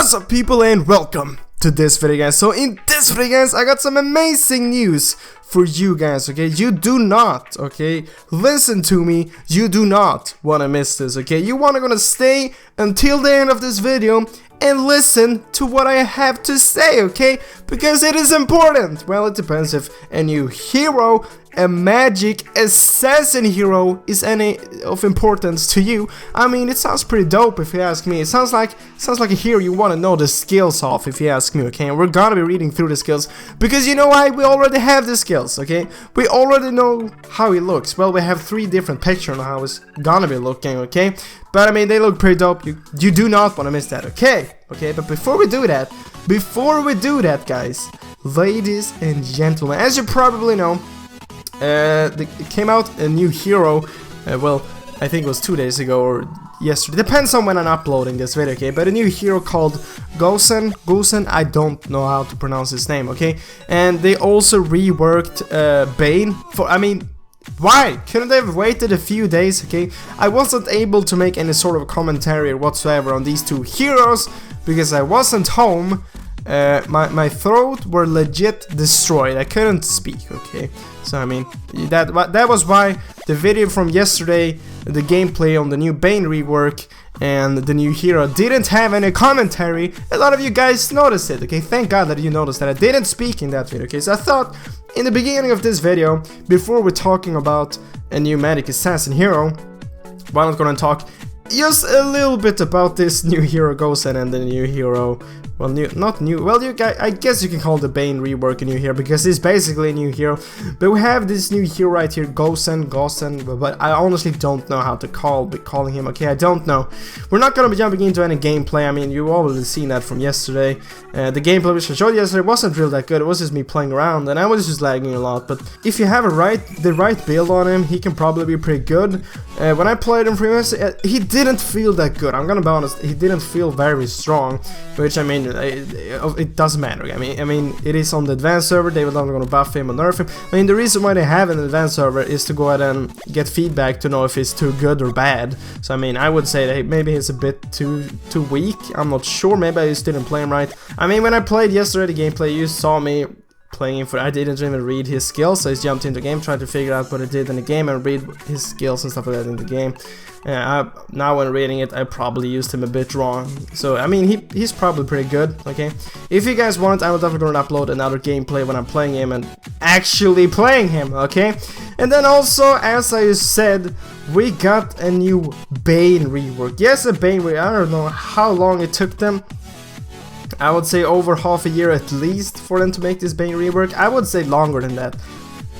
What's up people and welcome to this video guys. So in this video guys, I got some amazing news for you guys, okay? You do not, okay? Listen to me, you do not want to miss this, okay? You want to gonna stay until the end of this video and listen to what I have to say, okay? Because it is important. Well, it depends if a new hero, a magic assassin hero is any of importance to you. I mean, it sounds pretty dope if you ask me. It sounds like a hero you want to know the skills of if you ask me, okay? And we're gonna be reading through the skills because you know why? We already have the skills, okay? We already know how he looks. Well, we have 3 different pictures on how it's gonna be looking, okay? But I mean, they look pretty dope. You do not want to miss that, okay? Okay, but before we do that, guys, ladies and gentlemen, as you probably know, it came out a new hero, well, I think it was 2 days ago or yesterday, depends on when I'm uploading this video, okay, but a new hero called Gosen, I don't know how to pronounce his name, okay, and they also reworked Bane for, I mean, why? Couldn't they have waited a few days, okay? I wasn't able to make any sort of commentary whatsoever on these 2 heroes because I wasn't home. My throat were legit destroyed. I couldn't speak, okay? So I mean, that was why the video from yesterday, the gameplay on the new Bane rework and the new hero didn't have any commentary. A lot of you guys noticed it, okay? Thank God that you noticed that I didn't speak in that video, okay? So I thought in the beginning of this video, before we're talking about a new magic assassin hero, why not gonna talk just a little bit about this new hero Gosen and the new hero, well, I guess you can call the Bane rework a new hero because it's basically a new hero. But we have this new hero right here, Gosen, but I honestly don't know how to calling him, okay? I don't know. We're not gonna be jumping into any gameplay. I mean, you already seen that from yesterday. The gameplay which I showed yesterday wasn't really that good. It was just me playing around and I was just lagging a lot. But if you have the right build on him, he can probably be pretty good. When I played him previously, he didn't feel that good. I'm gonna be honest, he didn't feel very strong, which I mean, it doesn't matter. I mean, it is on the advanced server. They will not gonna buff him or nerf him. I mean, the reason why they have an advanced server is to go ahead and get feedback to know if he's too good or bad. So I mean, I would say that maybe he's a bit too weak. I'm not sure. Maybe I just didn't play him right. I mean, when I played yesterday the gameplay, you saw me playing him for. I didn't even read his skills. So I just jumped into the game, tried to figure out what he did in the game and read his skills and stuff like that in the game. Now when reading it, I probably used him a bit wrong. So I mean, he's probably pretty good, okay? If you guys want, I will definitely gonna upload another gameplay when I'm playing him and actually playing him, okay? And then also, as I said, we got a new Bane rework. Yes, a Bane rework. I don't know how long it took them. I would say over half a year at least for them to make this Bane rework. I would say longer than that,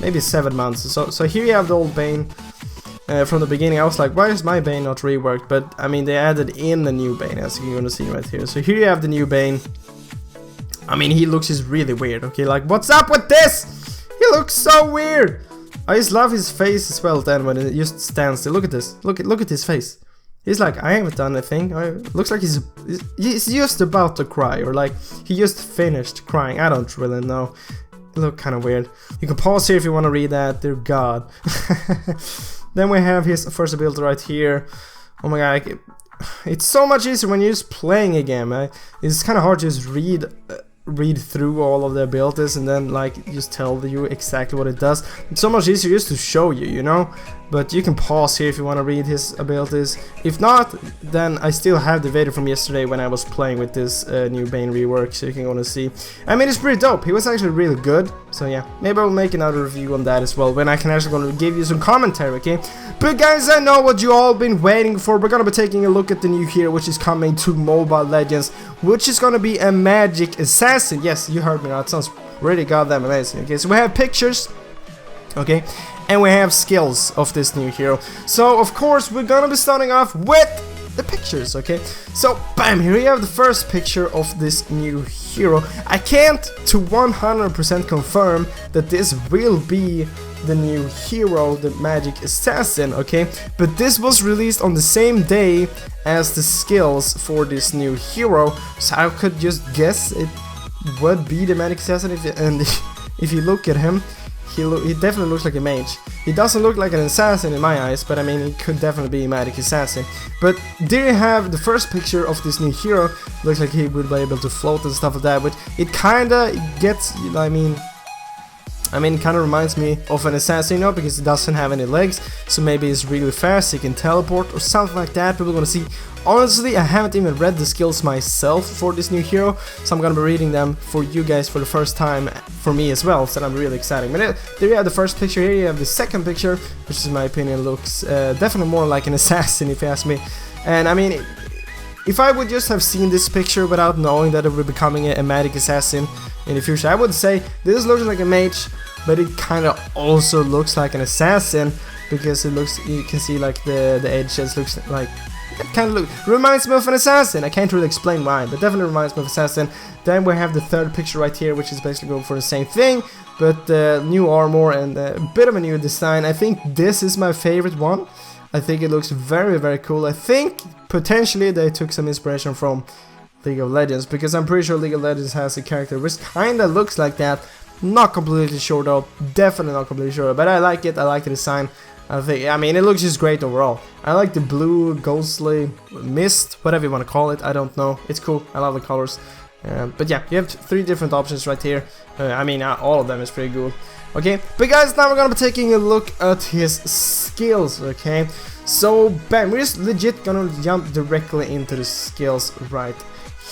maybe 7 months. So here you have the old Bane. From the beginning I was like, why is my Bane not reworked? But I mean, they added in the new Bane, as you're gonna see right here. So here you have the new Bane. I mean, he looks just really weird, okay? Like, what's up with this? He looks so weird. I just love his face as well then when it just stands still. Look at this. Look at his face. He's like, I haven't done anything. Looks like he's just about to cry, or like he just finished crying. I don't really know. It look kind of weird. You can pause here if you want to read that. Dear God. Then we have his first ability right here. Oh my god, it's so much easier when you're just playing a game. It's kind of hard to just read through all of the abilities and then like just tell you exactly what it does. It's so much easier just to show you, you know? But you can pause here if you want to read his abilities. If not, then I still have the video from yesterday when I was playing with this new Bane rework, so you can go and see. I mean, it's pretty dope. He was actually really good. So yeah, maybe I'll make another review on that as well when I can actually gonna give you some commentary, okay? But guys, I know what you all been waiting for. We're gonna be taking a look at the new hero which is coming to Mobile Legends, which is gonna be a magic assassin. Yes, you heard me. That sounds really goddamn amazing. Okay, so we have pictures, okay, and we have skills of this new hero. So of course we're gonna be starting off with the pictures, okay? So bam, here you have the first picture of this new hero. I can't to 100% confirm that this will be the new hero, the magic assassin, okay? But this was released on the same day as the skills for this new hero, so I could just guess it would be the magic assassin. If you look at him, he definitely looks like a mage. He doesn't look like an assassin in my eyes, but I mean, he could definitely be a magic assassin. But there you have the first picture of this new hero. Looks like he would be able to float and stuff like that, but it kinda gets, I mean, it kind of reminds me of an assassin, you know, because it doesn't have any legs, so maybe it's really fast, he can teleport or something like that, but we're gonna see. Honestly, I haven't even read the skills myself for this new hero, so I'm gonna be reading them for you guys for the first time, for me as well, so I'm really excited. But there you have the first picture, here you have the second picture, which in my opinion looks definitely more like an assassin if you ask me. And I mean, if I would just have seen this picture without knowing that it would be becoming a magic assassin in the future, I would say this looks like a mage, but it kind of also looks like an assassin, because it looks, you can see like the edges looks like, it kind of reminds me of an assassin. I can't really explain why, but definitely reminds me of assassin. Then we have the third picture right here, which is basically going for the same thing, but new armor and a bit of a new design. I think this is my favorite one. I think it looks very, very cool. I think potentially they took some inspiration from League of Legends, because I'm pretty sure League of Legends has a character which kinda looks like that. Not completely sure though, definitely not completely sure, but I like it, I like the design. I mean, it looks just great overall. I like the blue, ghostly, mist, whatever you want to call it, I don't know. It's cool, I love the colors. But yeah, you have 3 different options right here. I mean, all of them is pretty good. Okay, but guys, now we're gonna be taking a look at his skills, okay? So, bam, we're just legit gonna jump directly into the skills right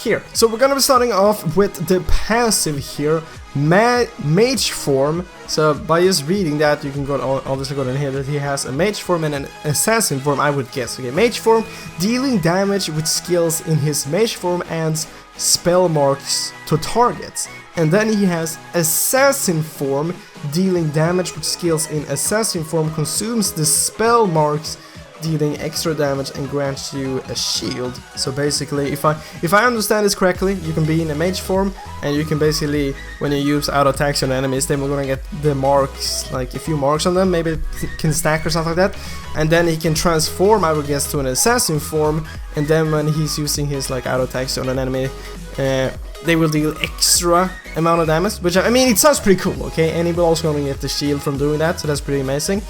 here. So we're gonna be starting off with the passive here, Mage form. So by just reading that, you can obviously go down here that he has a mage form and an assassin form, I would guess. Okay, mage form, dealing damage with skills in his mage form adds spell marks to targets. And then he has assassin form, dealing damage with skills in assassin form consumes the spell marks, dealing extra damage and grants you a shield. So basically, if I understand this correctly, you can be in a mage form, and you can basically, when you use auto attacks on enemies, then we're gonna get the marks, like a few marks on them, maybe it can stack or something like that, and then he can transform, I would guess, to an assassin form, and then when he's using his like auto attacks on an enemy, they will deal extra amount of damage, which I mean, it sounds pretty cool, okay? And he will also gonna get the shield from doing that, so that's pretty amazing.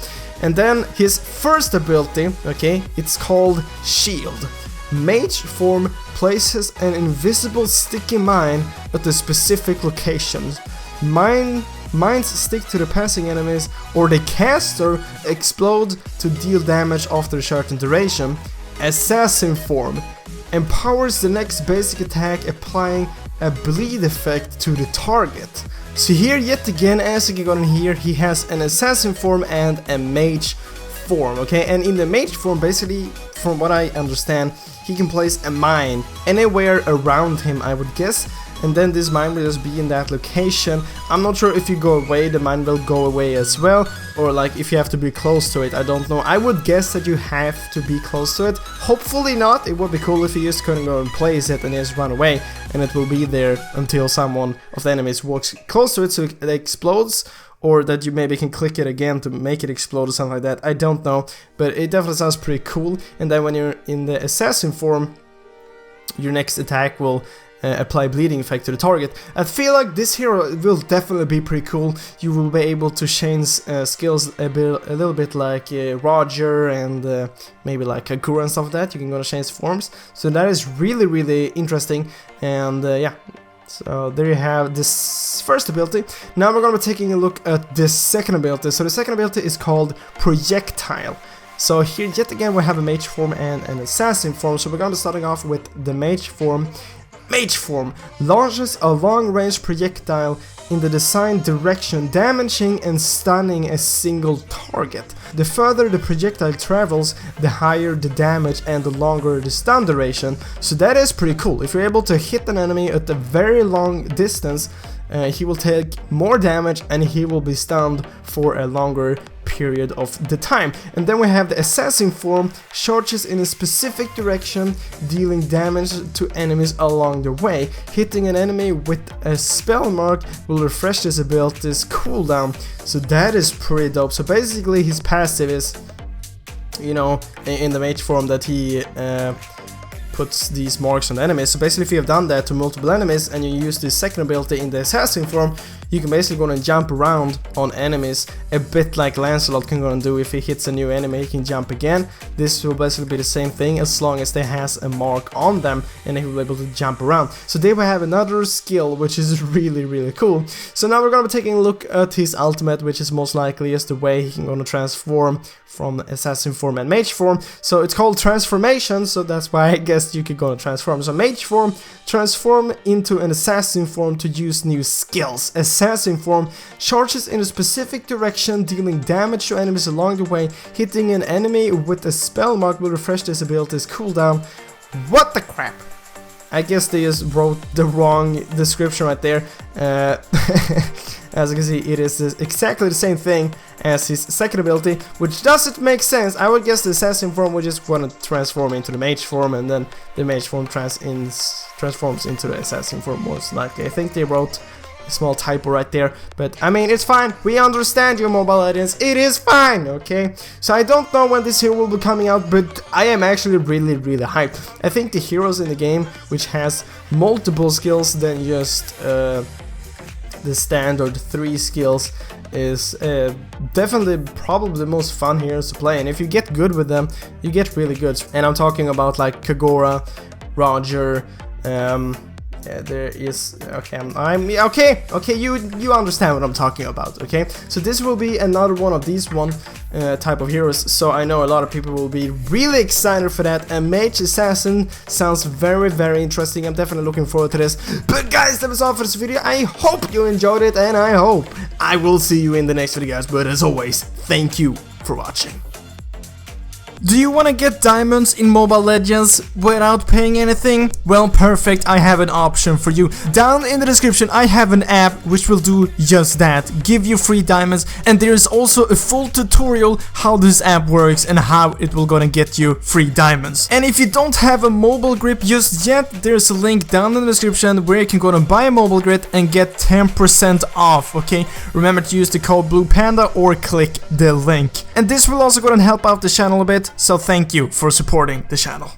And then his first ability, okay, it's called Shield. Mage form places an invisible sticky mine at the specific locations. Mines stick to the passing enemies, or the caster explode to deal damage after a certain duration. Assassin form empowers the next basic attack, applying a bleed effect to the target. So here yet again, as you can go in here, he has an assassin form and a mage form, okay? And in the mage form, basically, from what I understand, he can place a mine anywhere around him, I would guess, and then this mine will just be in that location. I'm not sure if you go away, the mine will go away as well, or like if you have to be close to it, I don't know. I would guess that you have to be close to it. Hopefully not. It would be cool if you just couldn't go and place it and just run away, and it will be there until someone of the enemies walks close to it so it explodes, or that you maybe can click it again to make it explode or something like that. I don't know, but it definitely sounds pretty cool. And then when you're in the assassin form, your next attack will apply bleeding effect to the target. I feel like this hero will definitely be pretty cool. You will be able to change skills a little bit like Roger and maybe like Akura and stuff like that. You can go to change forms, so that is really, really interesting. And yeah, so there you have this first ability. Now we're gonna be taking a look at this second ability. So the second ability is called Projectile. So here yet again we have a mage form and an assassin form. So we're gonna be starting off with the mage form. Mage form launches a long-range projectile in the designed direction, damaging and stunning a single target. The further the projectile travels, the higher the damage and the longer the stun duration. So that is pretty cool. If you're able to hit an enemy at a very long distance, he will take more damage and he will be stunned for a longer period of the time. And then we have the assassin form, charges in a specific direction, dealing damage to enemies along the way. Hitting an enemy with a spell mark will refresh this ability's cooldown. So that is pretty dope. So basically his passive is, you know, in the mage form, that he puts these marks on enemies. So basically if you have done that to multiple enemies and you use this second ability in the assassin form, you can basically gonna jump around on enemies a bit like Lancelot can gonna do. If he hits a new enemy, he can jump again. This will basically be the same thing as long as they has a mark on them and he will be able to jump around. So they will have another skill which is really cool. So now we're gonna be taking a look at his ultimate, which is most likely just the way he can gonna transform from assassin form and mage form. So it's called transformation, so that's why I guess you could go to transform. So mage form, transform into an assassin form to use new skills. Assassin form charges in a specific direction, dealing damage to enemies along the way. Hitting an enemy with a spell mark will refresh this ability's cooldown. What the crap? I guess they just wrote the wrong description right there. As you can see, it is exactly the same thing as his second ability, which doesn't make sense. I would guess the assassin form would just want to transform into the mage form, and then the mage form transforms into the assassin form most likely. I think they wrote a small typo right there, but I mean, it's fine. We understand you, Mobile Legends. It is fine, okay? So I don't know when this hero will be coming out, but I am actually really hyped. I think the heroes in the game, which has multiple skills than just the standard 3 skills, is definitely probably the most fun heroes to play, and if you get good with them, you get really good. And I'm talking about like Kagura, Roger, there is, okay, you understand what I'm talking about, okay? So this will be another one of these type of heroes, so I know a lot of people will be really excited for that. And Mage Assassin sounds very interesting. I'm definitely looking forward to this. But guys, that was all for this video. I hope you enjoyed it, and I hope I will see you in the next video, guys. But as always, thank you for watching. Do you want to get diamonds in Mobile Legends without paying anything? Well, perfect, I have an option for you. Down in the description I have an app which will do just that, give you free diamonds, and there is also a full tutorial how this app works and how it will gonna get you free diamonds. And if you don't have a mobile grip just yet, there's a link down in the description where you can go and buy a mobile grip and get 10% off, okay? Remember to use the code BluePanda or click the link. And this will also go and help out the channel a bit. So thank you for supporting the channel.